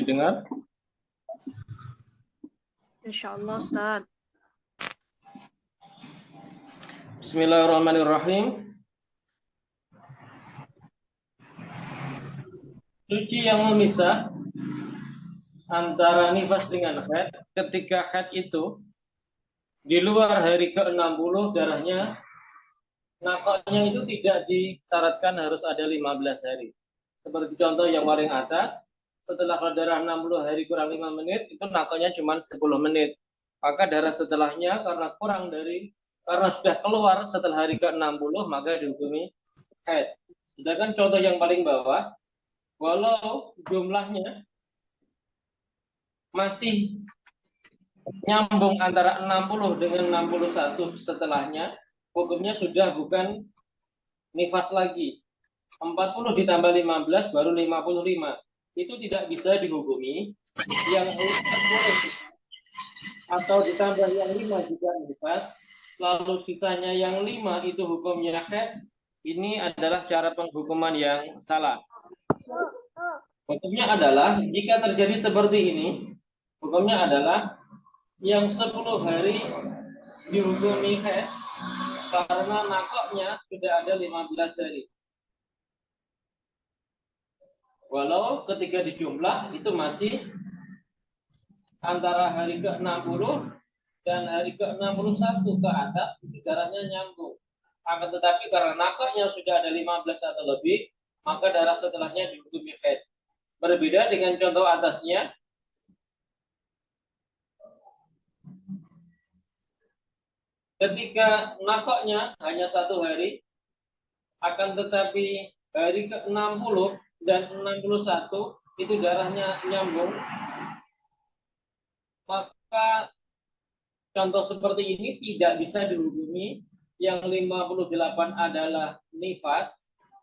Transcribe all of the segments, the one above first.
didengar? Insyaallah, Ustaz. Bismillahirrahmanirrahim. Suci yang memisah antara nifas dengan haid, ketika haid itu di luar hari ke-60 darahnya, nakoknya itu tidak disyaratkan harus ada 15 hari. Seperti contoh yang paling atas, setelah darah 60 hari kurang 5 menit, itu nakoknya cuma 10 menit. Maka darah setelahnya karena sudah keluar setelah hari ke-60, maka dihukumi haid. Sedangkan contoh yang paling bawah, walau jumlahnya masih nyambung antara 60 dengan 61 setelahnya, hukumnya sudah bukan nifas lagi. 40 ditambah 15 baru 55. Itu tidak bisa dihukumi yang atau ditambah yang 5 juga nifas, lalu sisanya yang 5 itu hukumnya haid. Ini adalah cara penghukuman yang salah. Hukumnya adalah jika terjadi seperti ini, hukumnya adalah yang 10 hari dihukumi haid karena nakoknya sudah ada 15 hari. Walau ketika dijumlah itu masih antara hari ke-60 dan hari ke-61 ke atas, itu darahnya nyambung. Akan tetapi karena nakoknya sudah ada 15 atau lebih, maka darah setelahnya dihukumi haid. Berbeda dengan contoh atasnya, ketika nakoknya hanya 1 hari, akan tetapi hari ke-60 dan 61 itu darahnya nyambung, maka contoh seperti ini tidak bisa dihukumi yang 58 adalah nifas,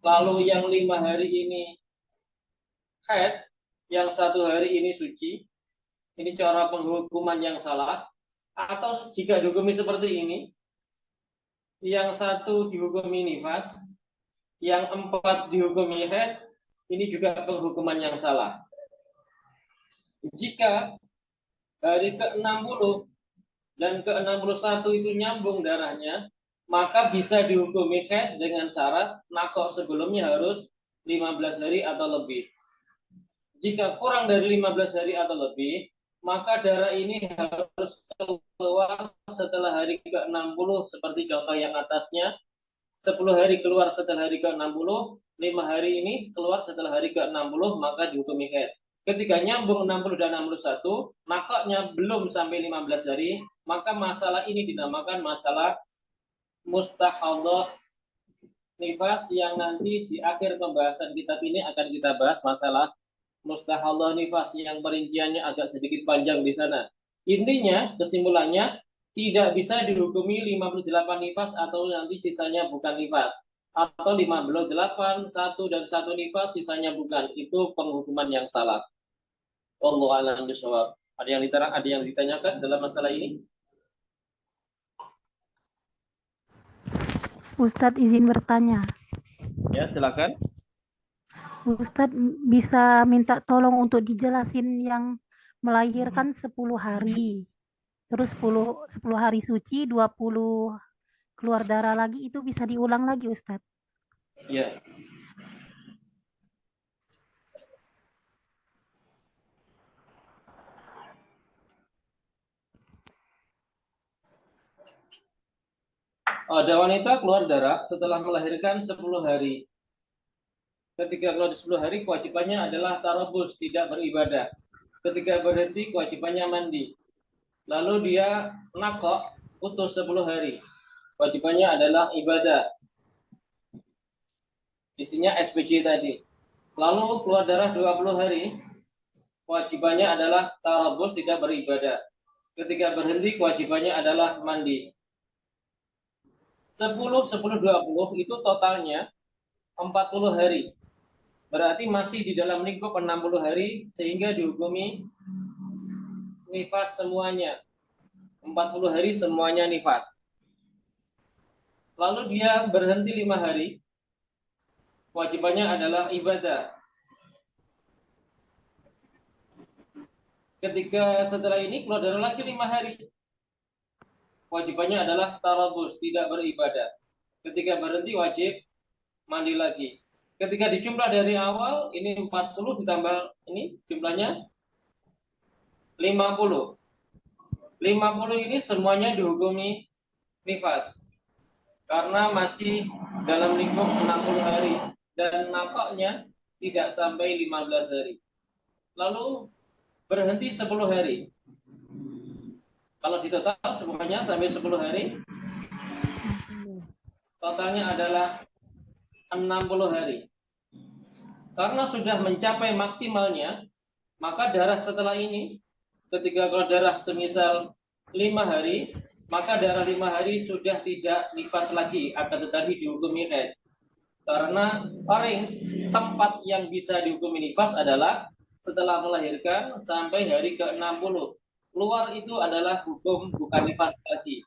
lalu yang 5 hari ini haid, yang 1 hari ini suci. Ini cara penghukuman yang salah. Atau jika dihukumi seperti ini, yang 1 dihukumi nifas, yang 4 dihukumi haid, ini juga penghukuman yang salah. Jika hari ke-60 dan ke-61 itu nyambung darahnya, maka bisa dihukumi haid dengan syarat nakok sebelumnya harus 15 hari atau lebih. Jika kurang dari 15 hari atau lebih, maka darah ini harus keluar setelah hari ke-60 seperti contoh yang atasnya. 10 hari keluar setelah hari ke-60, 5 hari ini keluar setelah hari ke-60, maka dihukumi haid. Ketika nyambung 60 dan 61, nakoknya belum sampai 15 hari, maka masalah ini dinamakan masalah mustahadhah nifas, yang nanti di akhir pembahasan kitab ini akan kita bahas masalah mustahadhah nifas yang perinciannya agak sedikit panjang di sana. Intinya, kesimpulannya, tidak bisa dihukumi 58 nifas atau nanti sisanya bukan nifas. Atau 58, 1 dan 1 nifas, sisanya bukan. Itu penghukuman yang salah. Wallahu a'lam bishawab. Ada yang ditanyakan dalam masalah ini? Ustadz izin bertanya. Ya, silakan. Ustadz bisa minta tolong untuk dijelasin yang melahirkan 10 hari. Terus 10 hari suci, 20 keluar darah lagi, itu bisa diulang lagi Ustadz? Ya. Ada wanita keluar darah setelah melahirkan 10 hari. Ketika keluar 10 hari, kewajibannya adalah tarabus, tidak beribadah. Ketika berhenti, kewajibannya mandi. Lalu dia nakok, putus 10 hari. Kewajibannya adalah ibadah. Isinya SPJ tadi. Lalu keluar darah 20 hari, kewajibannya adalah tarabus, tidak beribadah. Ketika berhenti, kewajibannya adalah mandi. 10, 10, 20 itu totalnya 40 hari. Berarti masih di dalam lingkup 60 hari, sehingga dihukumi nifas semuanya. 40 hari semuanya nifas. Lalu dia berhenti 5 hari, kewajibannya adalah ibadah. Ketika setelah ini keluar darah lagi 5 hari, kewajibannya adalah tarabus, tidak beribadah. Ketika berhenti wajib mandi lagi. Ketika dijumlah dari awal, ini 40 ditambah ini jumlahnya 50. 50 ini semuanya dihukumi nifas. Karena masih dalam lingkup 60 hari. Dan nampaknya tidak sampai 15 hari. Lalu berhenti 10 hari. Kalau di total semuanya sampai 10 hari, totalnya adalah 60 hari. Karena sudah mencapai maksimalnya, maka darah setelah ini, ketika kalau darah semisal 5 hari, maka darah 5 hari sudah tidak nifas lagi, akan tetapi dihukumi haid. Karena range tempat yang bisa dihukumi nifas adalah setelah melahirkan sampai hari ke-60. Keluar itu adalah hukum bukan nifas lagi.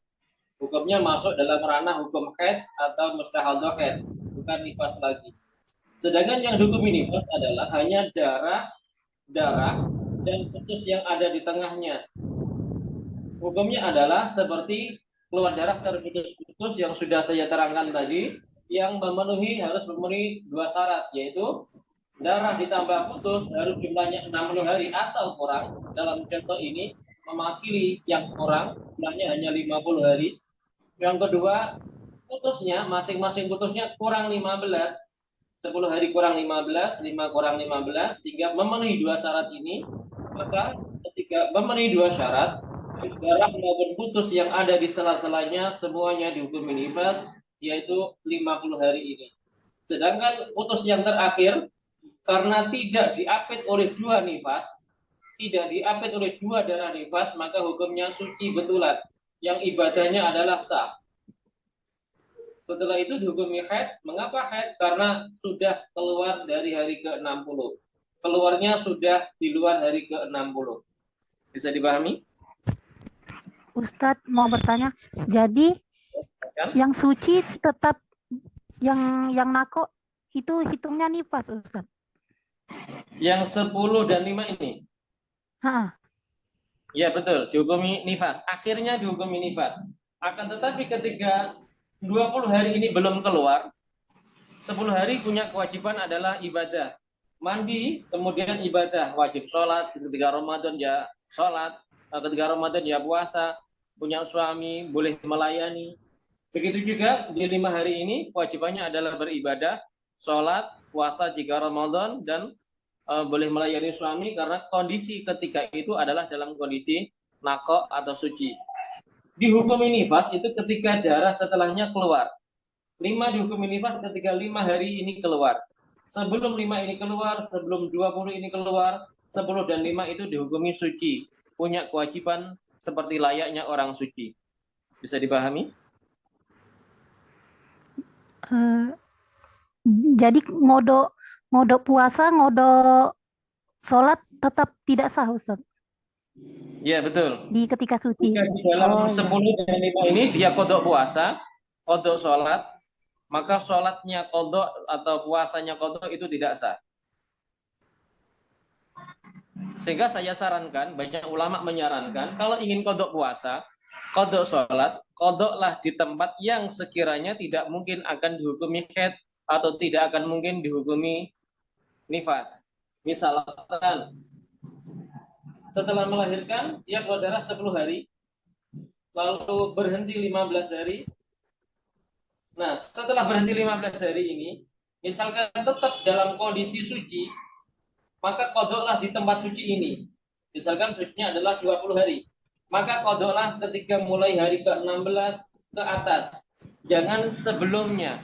Hukumnya masuk dalam ranah hukum haid atau mustahadah haid, bukan nifas lagi. Sedangkan yang dihukumi nifas adalah hanya darah dan putus yang ada di tengahnya. Hukumnya adalah seperti keluar darah terputus-putus yang sudah saya terangkan tadi, yang harus memenuhi 2 syarat, yaitu darah ditambah putus harus jumlahnya 60 hari atau kurang. Dalam contoh ini mewakili yang kurang, jumlahnya hanya 50 hari. Yang kedua, putusnya masing-masing putusnya kurang 15. 10 hari kurang 15, 5 kurang 15, sehingga memenuhi 2 syarat ini. Maka ketika memenuhi 2 syarat, darah maupun putus yang ada di sela-selanya semuanya dihukumi nifas, yaitu 50 hari ini. Sedangkan putus yang terakhir, karena tidak diapit oleh 2 nifas, tidak diapit oleh 2 darah nifas, maka hukumnya suci betulan, yang ibadahnya adalah sah. Setelah itu dihukumi haid. Mengapa haid? Karena sudah keluar dari hari ke-60. Keluarnya sudah di luar hari ke-60. Bisa dipahami? Ustadz mau bertanya, jadi yang suci tetap yang nako itu hitungnya nifas, Ustadz? Yang 10 dan 5 ini? Ha. Ya betul, dihukumi nifas. Akhirnya dihukumi nifas. Akan tetapi ketika 20 hari ini belum keluar, 10 hari punya kewajiban adalah ibadah. Mandi, kemudian ibadah. Wajib sholat, ketika Ramadan ya sholat, ketika Ramadan ya puasa, punya suami, boleh melayani. Begitu juga di 5 hari ini, kewajibannya adalah beribadah, sholat, puasa jika Ramadan, dan boleh melayani suami karena kondisi ketika itu adalah dalam kondisi nako atau suci. Dihukumi nifas itu ketika darah setelahnya keluar. 5 dihukumi nifas ketika 5 hari ini keluar. Sebelum 5 ini keluar, sebelum 20 ini keluar, 10 dan 5 itu dihukumi suci. Punya kewajiban seperti layaknya orang suci. Bisa dipahami? Jadi ngodo puasa, ngodo sholat tetap tidak sah, Ustadz? Ya betul. Di ketika suci. Jika di dalam 10 dan 5 ini dia kodok puasa, kodok sholat, maka sholatnya kodok atau puasanya kodok itu tidak sah. Sehingga saya sarankan, banyak ulama menyarankan, kalau ingin kodok puasa, kodok sholat, kodoklah di tempat yang sekiranya tidak mungkin akan dihukumi haid atau tidak akan mungkin dihukumi nifas. Misalkan setelah melahirkan dia keluar darah 10 hari, lalu berhenti 15 hari. Nah, setelah berhenti 15 hari ini, misalkan tetap dalam kondisi suci, maka kodoklah di tempat suci ini. Misalkan sucinya adalah 20 hari. Maka kodoklah ketika mulai hari ke-16 ke atas. Jangan sebelumnya.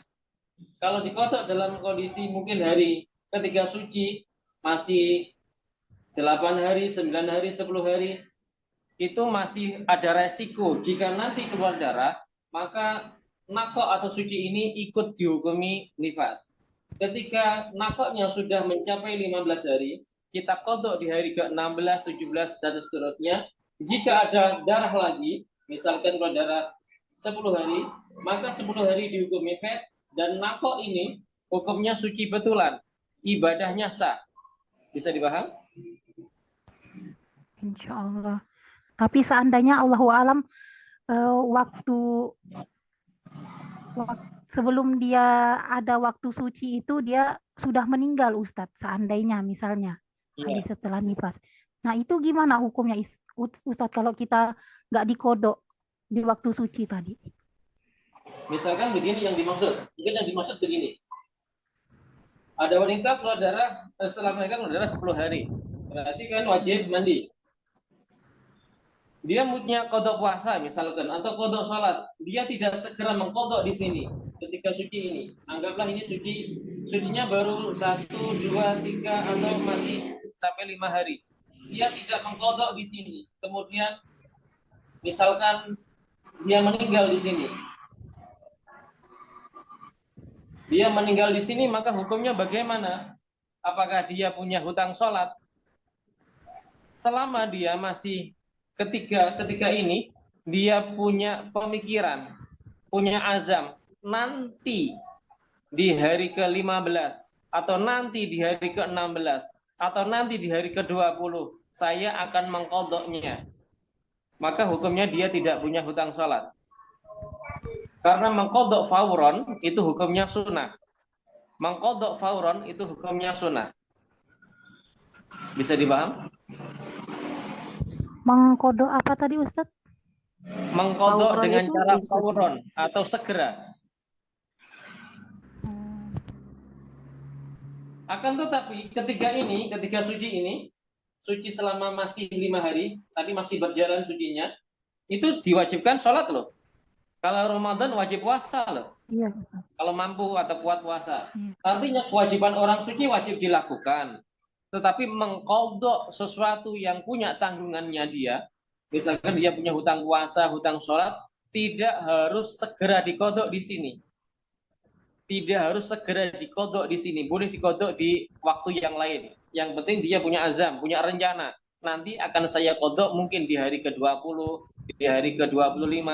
Kalau dikodok dalam kondisi mungkin hari ketika suci, masih 8 hari, 9 hari, 10 hari, itu masih ada resiko. Jika nanti keluar darah, maka nako atau suci ini ikut dihukumi nifas. Ketika nakoknya sudah mencapai 15 hari, kita kodok di hari ke-16, 17, dan seterusnya. Jika ada darah lagi, misalkan keluar darah 10 hari, maka 10 hari dihukumi haid, dan nakok ini hukumnya suci betulan. Ibadahnya sah. Bisa dipaham? Insya Allah. Tapi seandainya Allahu alam waktu sebelum dia ada waktu suci itu dia sudah meninggal Ustadz, seandainya misalnya Iya. habis setelah nifas. Nah itu gimana hukumnya Ustadz kalau kita nggak dikodok di waktu suci tadi? Misalkan begini yang dimaksud, mungkin yang dimaksud begini. Ada wanita keluar darah setelah mereka keluar darah 10 hari, berarti kan wajib mandi. Dia punya kodok puasa misalkan atau kodok sholat, dia tidak segera mengkodok di sini ketika suci ini. Anggaplah ini sucinya baru 1, 2, 3 atau masih sampai 5 hari. Dia tidak mengkodok di sini. Kemudian misalkan dia meninggal di sini. Dia meninggal di sini, maka hukumnya bagaimana? Apakah dia punya hutang sholat? Selama dia masih ketika ini dia punya pemikiran, punya azam, nanti di hari ke-15 atau nanti di hari ke-16 atau nanti di hari ke-20 saya akan mengkodoknya, maka hukumnya dia tidak punya hutang sholat. Karena mengkodok fauron itu hukumnya sunnah. Mengkodok fauron itu hukumnya sunnah. Bisa dipaham? Mengkodok apa tadi Ustadz? Mengkodok Fauron dengan itu cara bisa fauron atau segera. Akan tetapi ketika suci ini, suci selama masih 5 hari, tapi masih berjalan sucinya, itu diwajibkan sholat loh. Kalau Ramadan wajib puasa loh. Iya. Kalau mampu atau kuat puasa. Iya. Artinya kewajiban orang suci wajib dilakukan. Tetapi mengkodok sesuatu yang punya tanggungannya dia, misalkan dia punya hutang puasa, hutang sholat, tidak harus segera dikodok di sini. Tidak harus segera dikodok di sini, boleh dikodok di waktu yang lain. Yang penting dia punya azam, punya rencana. Nanti akan saya kodok mungkin di hari ke-20, di hari ke-25.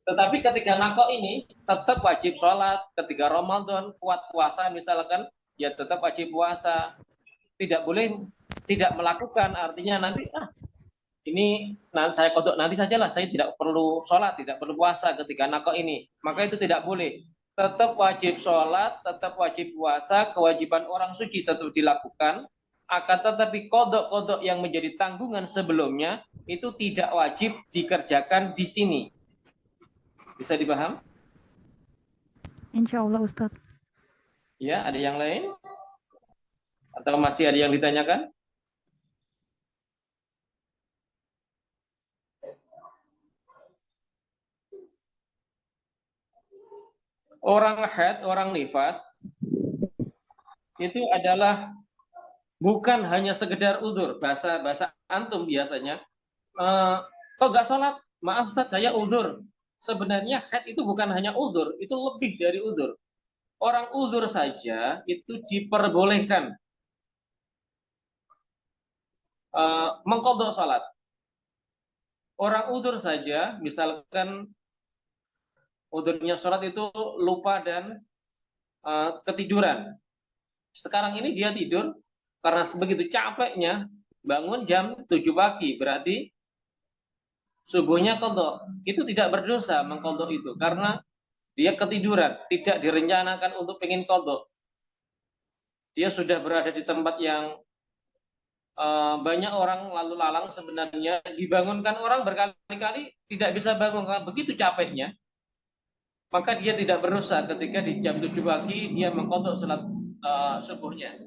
Tetapi ketika nakok ini tetap wajib sholat. Ketika Ramadan kuat puasa misalkan, ya tetap wajib puasa. Tidak boleh tidak melakukan, artinya nanti ini saya kodok nanti sajalah, saya tidak perlu sholat, tidak perlu puasa ketika nakok ini. Maka itu tidak boleh. Tetap wajib sholat, tetap wajib puasa, kewajiban orang suci tetap dilakukan. Akan tetapi kodok-kodok yang menjadi tanggungan sebelumnya itu tidak wajib dikerjakan di sini. Bisa dipaham? Insya Allah Ustadz. Ya, ada yang lain? Atau masih ada yang ditanyakan? Orang haid, orang nifas itu adalah bukan hanya sekedar udzur. Bahasa antum biasanya, kok nggak sholat? Maaf Ustaz, saya udzur. Sebenarnya haid itu bukan hanya udzur, itu lebih dari udzur. Orang udzur saja itu diperbolehkan mengqadha sholat. Orang udzur saja, misalkan udzurnya sholat itu lupa dan ketiduran. Sekarang ini dia tidur karena begitu capeknya bangun jam 7 pagi, berarti subuhnya qadha. Itu tidak berdosa mengqadha itu karena dia ketiduran, tidak direncanakan untuk pengen qadha. Dia sudah berada di tempat yang banyak orang lalu lalang, sebenarnya dibangunkan orang berkali-kali tidak bisa bangun karena begitu capeknya. Maka dia tidak berdosa ketika di jam 7 pagi dia mengqadha salat subuhnya.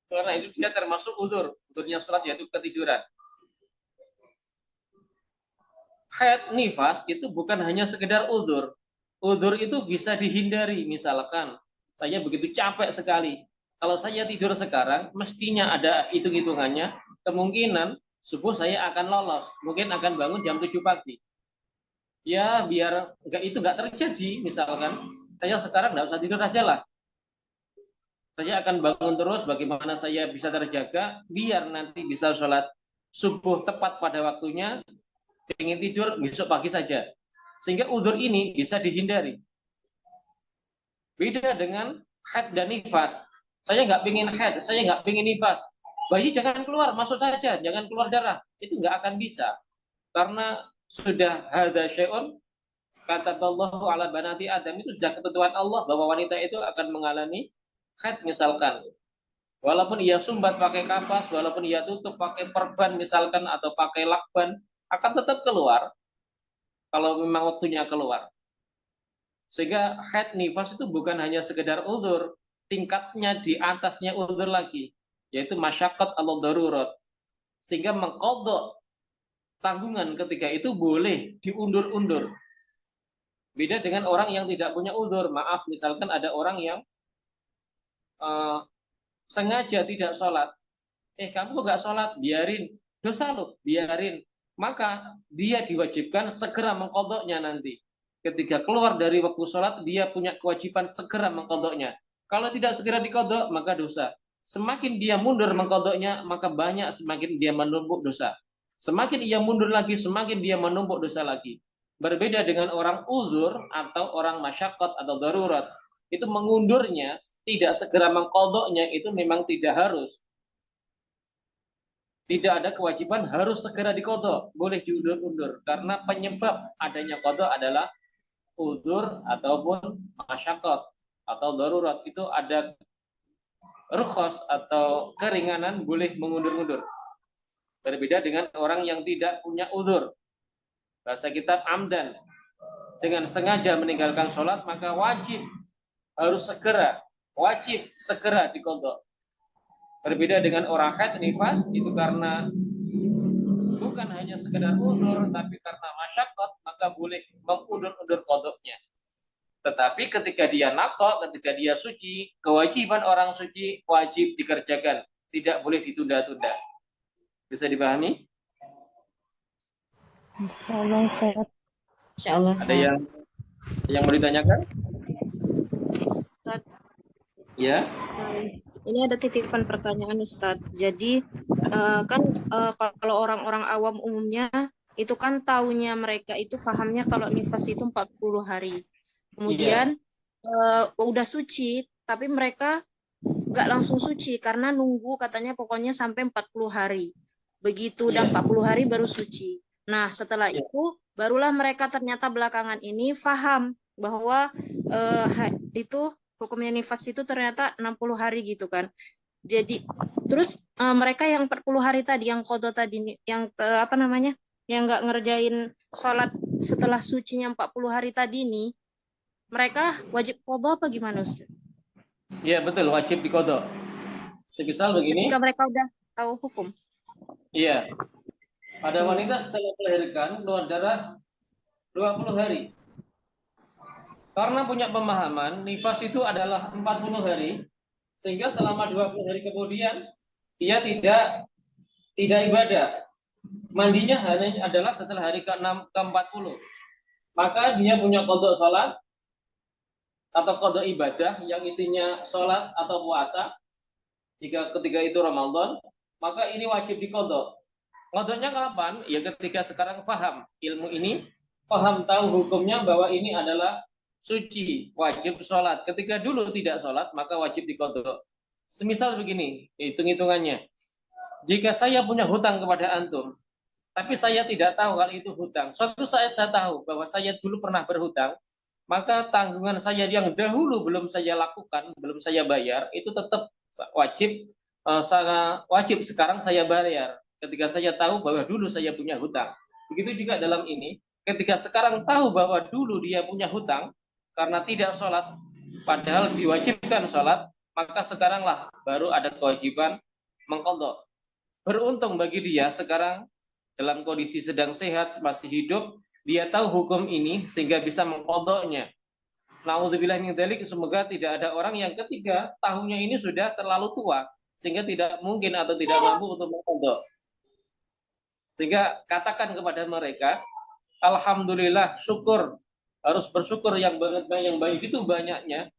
Karena itu dia termasuk udzur. Udzurnya salat yaitu ketiduran. Haid nifas itu bukan hanya sekedar udzur. Udzur itu bisa dihindari. Misalkan saya begitu capek sekali. Kalau saya tidur sekarang, mestinya ada hitung-hitungannya. Kemungkinan subuh saya akan lolos. Mungkin akan bangun jam 7 pagi. Ya biar nggak terjadi, misalkan saya sekarang nggak usah tidur aja lah, saya akan bangun terus, bagaimana saya bisa terjaga biar nanti bisa sholat subuh tepat pada waktunya, ingin tidur besok pagi saja, sehingga udzur ini bisa dihindari. Beda dengan haid dan nifas. Saya nggak pingin haid, saya nggak pingin nifas, bayi jangan keluar, masuk saja, jangan keluar darah. Itu nggak akan bisa. Karena sudah hadza syai'un kataballahu ala banati Adam, itu sudah ketentuan Allah bahwa wanita itu akan mengalami haid misalkan. Walaupun ia sumbat pakai kapas, walaupun ia tutup pakai perban misalkan atau pakai lakban, akan tetap keluar kalau memang waktunya keluar. Sehingga haid nifas itu bukan hanya sekedar uzur, tingkatnya di atasnya uzur lagi, yaitu masyaqqat atau darurat. Sehingga mengqadha tanggungan ketika itu boleh diundur-undur. Beda dengan orang yang tidak punya uzur. Maaf, misalkan ada orang yang sengaja tidak sholat. Kamu kok nggak sholat? Biarin. Dosa loh, biarin. Maka dia diwajibkan segera mengqadhanya nanti. Ketika keluar dari waktu sholat, dia punya kewajiban segera mengqadhanya. Kalau tidak segera diqadha, maka dosa. Semakin dia mundur mengqadhanya, maka banyak semakin dia menumpuk dosa. Semakin ia mundur lagi, semakin dia menumpuk dosa lagi. Berbeda dengan orang uzur atau orang masyaqqat atau darurat. Itu mengundurnya, tidak segera mengqadhanya itu memang tidak harus. Tidak ada kewajiban harus segera diqadha, boleh diundur-undur karena penyebab adanya qadha adalah uzur ataupun masyaqqat atau darurat. Itu ada rukhsah atau keringanan boleh mengundur-undur. Berbeda dengan orang yang tidak punya uzur. Bahasa kitab amdan, dengan sengaja meninggalkan sholat, maka wajib harus wajib segera diqadha. Berbeda dengan orang haid nifas, itu karena bukan hanya sekedar uzur, tapi karena masyaqqat, maka boleh mengundur-undur qadhanya. Tetapi ketika dia naqo, ketika dia suci, kewajiban orang suci wajib dikerjakan, tidak boleh ditunda-tunda. Bisa dipahami? Insyaallah, Ustaz. Insyaallah, Ada yang mau ditanyakan? Ustaz. Ya. Ini ada titipan pertanyaan Ustadz. Jadi kan kalau orang-orang awam umumnya itu kan taunya mereka itu fahamnya kalau nifas itu 40 hari. Kemudian udah suci, tapi mereka nggak langsung suci karena nunggu katanya pokoknya sampai 40 hari. Begitu dan 40 hari baru suci. Nah, setelah itu barulah mereka ternyata belakangan ini faham bahwa itu hukumnya nifas itu ternyata 60 hari gitu kan. Jadi terus mereka yang 40 hari tadi yang qadha tadi yang yang nggak ngerjain sholat setelah sucinya 40 hari tadi ini, mereka wajib qadha apa gimana Ustaz? Iya betul, wajib diqadha. Semisal begini. Ketika mereka udah tahu hukum. Iya. Ada wanita setelah melahirkan keluar darah 20 hari. Karena punya pemahaman nifas itu adalah 40 hari, sehingga selama 20 hari kemudian dia tidak ibadah. Mandinya hanya adalah setelah hari ke-6 ke-40. Maka dia punya qadha salat atau qadha ibadah yang isinya salat atau puasa. Jika ketika itu Ramadan, maka ini wajib diqadha. Qadhanya kapan? Ya ketika sekarang paham ilmu ini, paham tahu hukumnya bahwa ini adalah suci, wajib sholat. Ketika dulu tidak sholat, maka wajib diqadha. Semisal begini, hitung-hitungannya. Jika saya punya hutang kepada antum, tapi saya tidak tahu kalau itu hutang. Suatu saat saya tahu bahwa saya dulu pernah berhutang, maka tanggungan saya yang dahulu belum saya lakukan, belum saya bayar, itu tetap wajib sekarang saya bayar. Ketika saya tahu bahwa dulu saya punya hutang. Begitu juga dalam ini, ketika sekarang tahu bahwa dulu dia punya hutang, karena tidak sholat, padahal diwajibkan sholat, maka sekaranglah baru ada kewajiban mengqadha. Beruntung bagi dia sekarang dalam kondisi sedang sehat, masih hidup, dia tahu hukum ini sehingga bisa mengqadhanya. Nauzubillah min dzalik, semoga tidak ada orang yang ketiga tahunnya ini sudah terlalu tua sehingga tidak mungkin atau tidak mampu untuk mengqadha. Sehingga katakan kepada mereka, alhamdulillah, syukur, harus bersyukur yang begitu banyaknya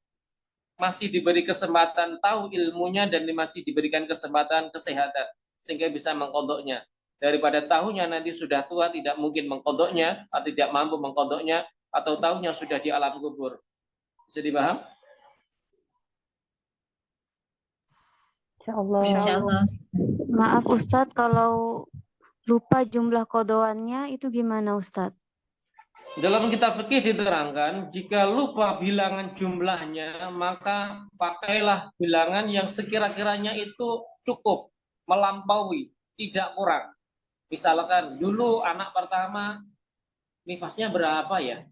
masih diberi kesempatan tahu ilmunya dan masih diberikan kesempatan kesehatan sehingga bisa mengqadhanya, daripada tahunya nanti sudah tua tidak mungkin mengqadhanya atau tidak mampu mengqadhanya, atau tahunya sudah di alam kubur. Bisa dipaham? Insya Allah. Insya Allah. Maaf Ustadz, kalau lupa jumlah kodoannya itu gimana Ustadz? Dalam kitab fikih diterangkan, jika lupa bilangan jumlahnya, maka pakailah bilangan yang sekira-kiranya itu cukup, melampaui, tidak kurang. Misalkan dulu anak pertama nifasnya berapa ya?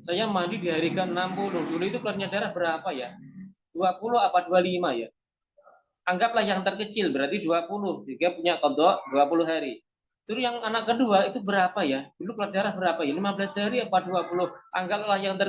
Saya mandi di hari ke-60, dulu itu keluarnya darah berapa ya? 20 apa 25 ya? Anggaplah yang terkecil berarti 20, sehingga punya kodok 20 hari. Terus yang anak kedua itu berapa ya? Dulu keluar darah berapa ya? 15 hari apa 20? Anggaplah yang terkecil